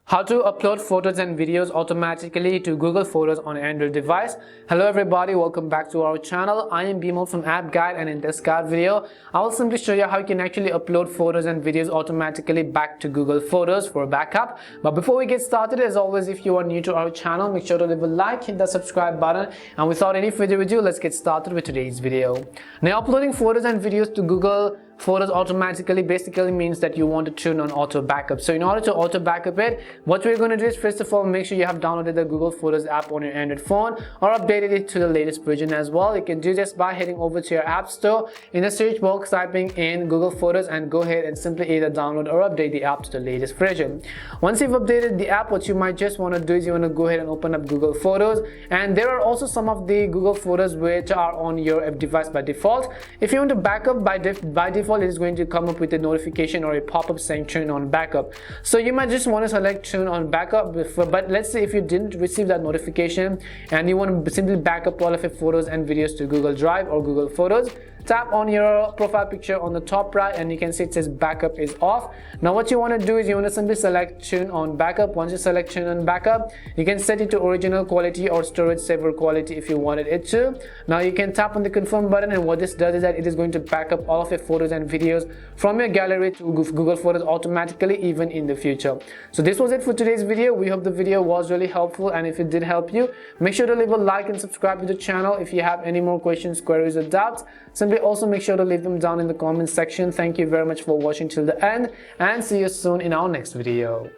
How to upload photos and videos automatically to Google Photos on Android device. Hello everybody, welcome back to our channel. I am Bimal from App Guide, and in this guide video I will simply show you how you can actually upload photos and videos automatically back to Google Photos for backup. But before we get started, as always, if you are new to our channel, make sure to leave a like, hit the subscribe button, and without any further ado, let's get started with today's video. Now, uploading photos and videos to Google Photos automatically basically means that you want to turn on auto backup. So in order to auto backup it, what we're going to do is, first of all, make sure you have downloaded the Google Photos app on your Android phone or updated it to the latest version as well. You can do this by heading over to your app store, in the search box typing in Google Photos, and go ahead and simply either download or update the app to the latest version. Once you've updated the app, what you might just want to do is you want to go ahead and open up Google Photos, and there are also some of the Google Photos which are on your device by default. If you want to backup by default, it is going to come up with a notification or a pop-up saying turn on backup. So you might just want to select turn on backup, but let's say if you didn't receive that notification and you want to simply backup all of your photos and videos to Google Drive or Google Photos, tap on your profile picture on the top right and you can see it says backup is off. Now what you want to do is you want to simply select turn on backup. Once you select turn on backup, you can set it to original quality or storage saver quality if you wanted it to. Now you can tap on the confirm button, and what this does is that it is going to back up all of your photos and videos from your gallery to Google Photos automatically, even in the future. So this was it for today's video. We hope the video was really helpful, and if it did help you, make sure to leave a like and subscribe to the channel. If you have any more questions, queries, or doubts, simply also make sure to leave them down in the comment section. Thank you very much for watching till the end, and see you soon in our next video.